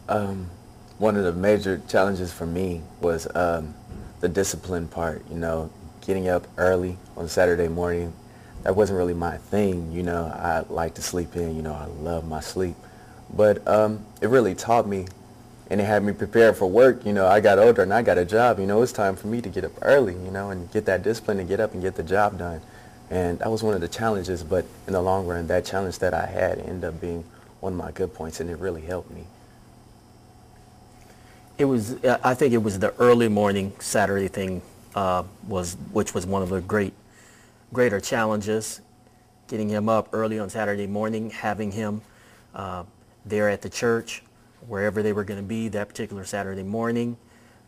Um, One of the major challenges for me was the discipline part, getting up early on Saturday morning. That wasn't really my thing, I like to sleep in, I love my sleep. But it really taught me and it had me prepared for work. I got older and I got a job. It's time for me to get up early, and get that discipline to get up and get the job done. And that was one of the challenges, but in the long run, that challenge that I had ended up being one of my good points, and it really helped me. It was, I think it was the early morning Saturday thing, which was one of the greater challenges. Getting him up early on Saturday morning, having him uh, there at the church, wherever they were going to be that particular Saturday morning.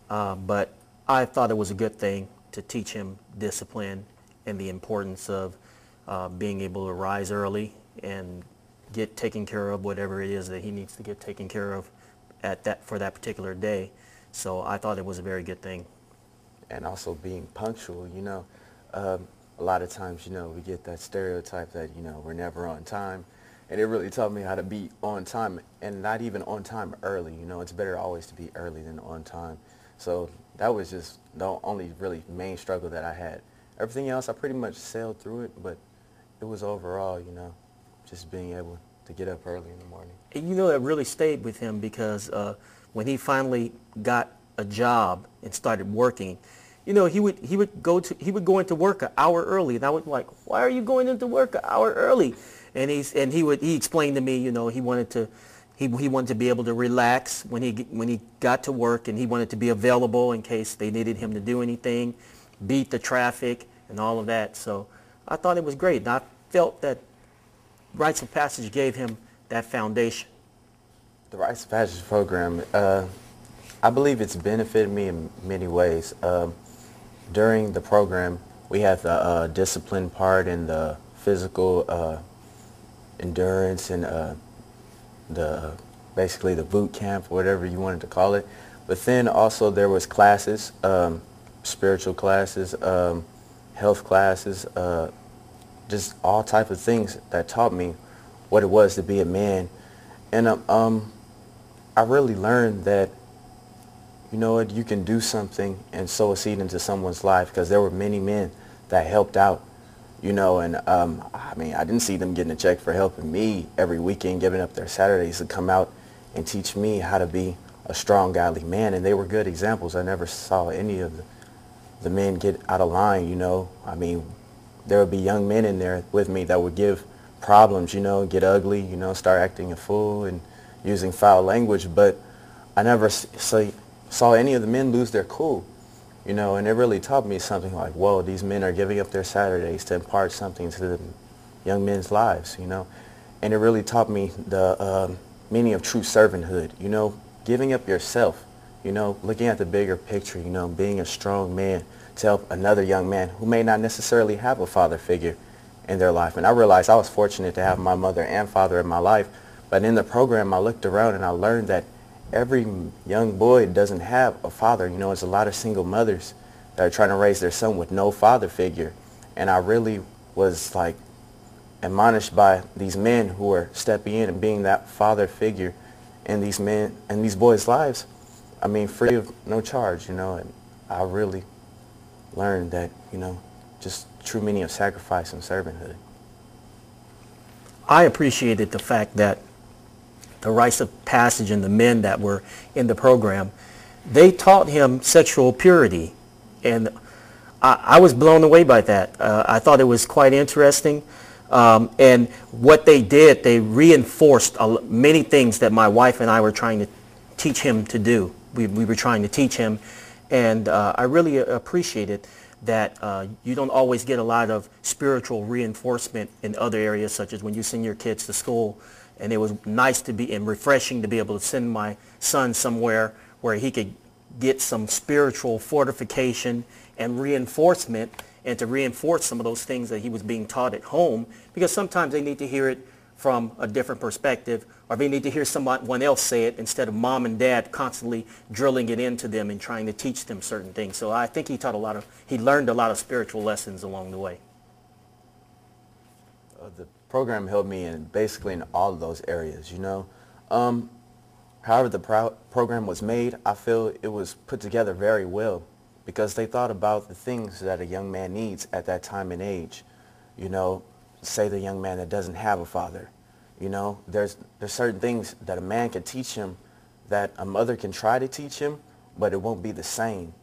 But I thought it was a good thing to teach him discipline and the importance of being able to rise early and get taken care of whatever it is that he needs to get taken care of for that particular day. So I thought it was a very good thing. And also being punctual, a lot of times, we get that stereotype that, we're never on time. And it really taught me how to be on time and not even on time early. It's better always to be early than on time. So that was just the only really main struggle that I had. Everything else, I pretty much sailed through it, but it was overall, just being able to get up early in the morning. And that really stayed with him because when he finally got a job and started working, he would go into work an hour early, and I was like, why are you going into work an hour early? And he explained to me, he wanted to be able to relax when he got to work, and he wanted to be available in case they needed him to do anything, beat the traffic and all of that. So I thought it was great, and I felt that Rites of Passage gave him that foundation. The Rites of Passage program, I believe it's benefited me in many ways. During the program, we have the discipline part and the physical endurance and the basically the boot camp, whatever you wanted to call it. But then also there was classes, spiritual classes, health classes, just all type of things that taught me what it was to be a man. And I really learned that, you can do something and sow a seed into someone's life, because there were many men that helped out, and I didn't see them getting a check for helping me every weekend, giving up their Saturdays to come out and teach me how to be a strong, godly man. And they were good examples. I never saw any of the men get out of line, there would be young men in there with me that would give problems, get ugly, start acting a fool and using foul language. But I never saw any of the men lose their cool, and it really taught me something like, whoa, these men are giving up their Saturdays to impart something to the young men's lives, And it really taught me the meaning of true servanthood, giving up yourself, looking at the bigger picture, being a strong man to help another young man who may not necessarily have a father figure in their life. And I realized I was fortunate to have my mother and father in my life. But in the program, I looked around and I learned that every young boy doesn't have a father. There's a lot of single mothers that are trying to raise their son with no father figure. And I really was like admonished by these men who were stepping in and being that father figure in these men and these boys' lives. Free of no charge, and I really learned that, just true meaning of sacrifice and servanthood. I appreciated the fact that the Rites of Passage and the men that were in the program, they taught him sexual purity. And I was blown away by that. I thought it was quite interesting. And what they did, they reinforced many things that my wife and I were trying to teach him to do. We were trying to teach him. And I really appreciated that you don't always get a lot of spiritual reinforcement in other areas, such as when you send your kids to school. And it was nice to be and refreshing to be able to send my son somewhere where he could get some spiritual fortification and reinforcement, and to reinforce some of those things that he was being taught at home, because sometimes they need to hear it from a different perspective, or they need to hear someone else say it instead of mom and dad constantly drilling it into them and trying to teach them certain things. So I think he learned a lot of spiritual lessons along the way. The program helped me in basically in all of those areas, However the program was made, I feel it was put together very well because they thought about the things that a young man needs at that time and age. You know, say the young man that doesn't have a father. You know, there's certain things that a man can teach him that a mother can try to teach him, but it won't be the same.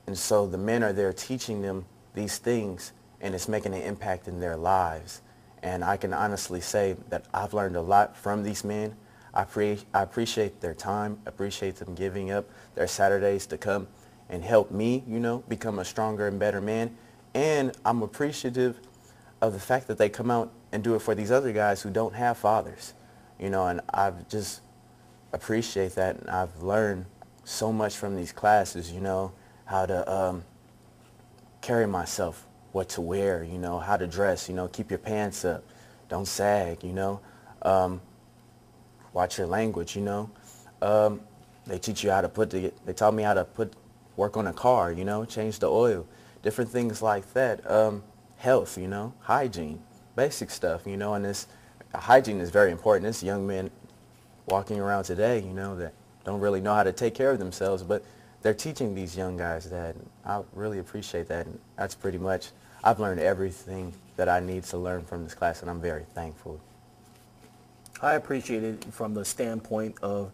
And so the men are there teaching them these things, and it's making an impact in their lives. And I can honestly say that I've learned a lot from these men. I appreciate their time, appreciate them giving up their Saturdays to come and help me, you know, become a stronger and better man. And I'm appreciative of the fact that they come out and do it for these other guys who don't have fathers, you know, and I just appreciate that. And I've learned so much from these classes, you know, how to carry myself, what to wear, you know, how to dress, you know, keep your pants up, don't sag, you know. Watch your language, you know. They teach you how to they taught me how to work on a car, you know, change the oil, different things like that. Health, you know, hygiene, basic stuff, you know, and hygiene is very important. There's young men walking around today, you know, that don't really know how to take care of themselves, but they're teaching these young guys that. And I really appreciate that. And that's pretty much, I've learned everything that I need to learn from this class, and I'm very thankful. I appreciate it from the standpoint of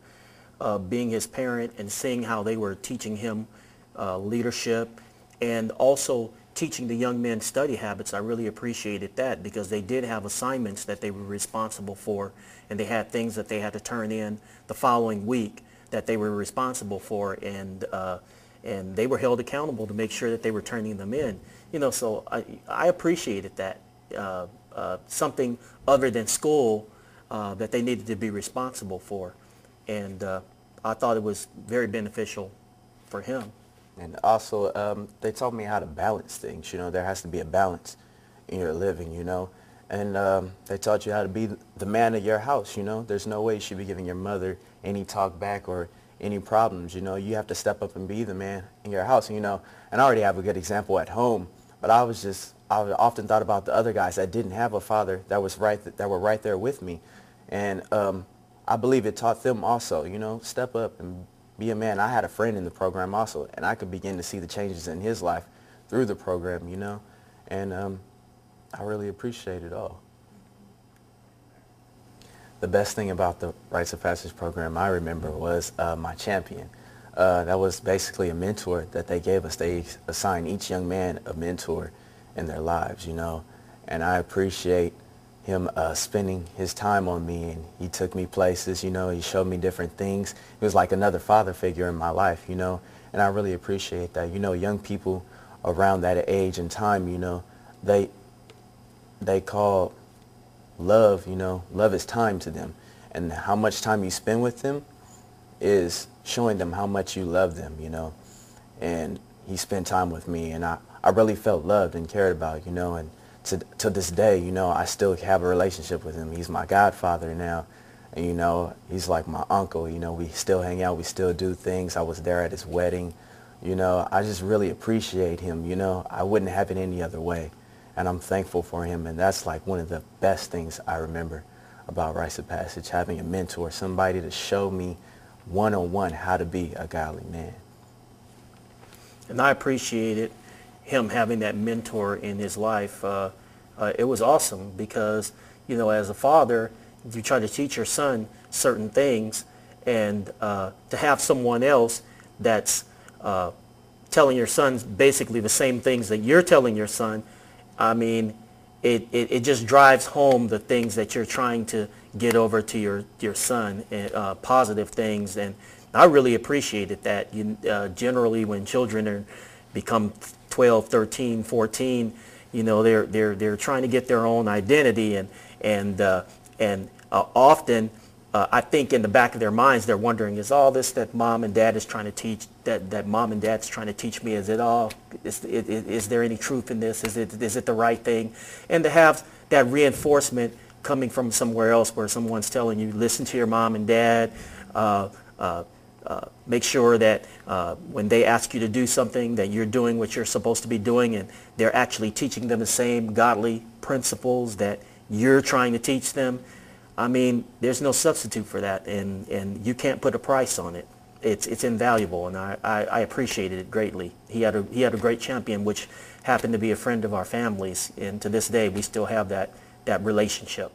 being his parent and seeing how they were teaching him leadership and also teaching the young men study habits. I really appreciated that because they did have assignments that they were responsible for, and they had things that they had to turn in the following week that they were responsible for, and they were held accountable to make sure that they were turning them in. You know, so I appreciated that. Something other than school that they needed to be responsible for. And I thought it was very beneficial for him. And also, they taught me how to balance things. You know, there has to be a balance in your living, you know. And they taught you how to be the man of your house, you know. There's no way you should be giving your mother any talk back or any problems, you know. You have to step up and be the man in your house, you know. And I already have a good example at home, but I often thought about the other guys that didn't have a father that were right there with me. And I believe it taught them also, you know, step up and be a man. I had a friend in the program also, and I could begin to see the changes in his life through the program, you know. And I really appreciate it all. The best thing about the Rites of Passage program I remember was my champion. That was basically a mentor that they gave us. They assigned each young man a mentor in their lives, you know. And I appreciate him spending his time on me, and he took me places, you know. He showed me different things. He was like another father figure in my life, you know. And I really appreciate that. You know, young people around that age and time, you know, they call love, you know, love is time to them. And how much time you spend with them is showing them how much you love them, you know. And he spent time with me, and I really felt loved and cared about, you know. And to this day, you know, I still have a relationship with him. He's my godfather now. And, you know, he's like my uncle. You know, we still hang out. We still do things. I was there at his wedding. You know, I just really appreciate him, you know. I wouldn't have it any other way. And I'm thankful for him. And that's like one of the best things I remember about Rites of Passage, having a mentor, somebody to show me one-on-one how to be a godly man. And I appreciated him having that mentor in his life. It was awesome because, you know, as a father, if you try to teach your son certain things, and to have someone else that's telling your son basically the same things that you're telling your son, I mean, it just drives home the things that you're trying to get over to your son, positive things. And I really appreciated that. Generally, when children become 12, 13, 14, you know, they're trying to get their own identity, and often I think in the back of their minds they're wondering, is all this that mom and dad is trying to teach, that mom and dad's trying to teach me, is there any truth in this? Is it the right thing? And to have that reinforcement coming from somewhere else, where someone's telling you, listen to your mom and dad, make sure that when they ask you to do something, that you're doing what you're supposed to be doing, and they're actually teaching them the same godly principles that you're trying to teach them. I mean, there's no substitute for that, and you can't put a price on it. It's invaluable, and I appreciated it greatly. He had a great champion, which happened to be a friend of our families, and to this day we still have that relationship.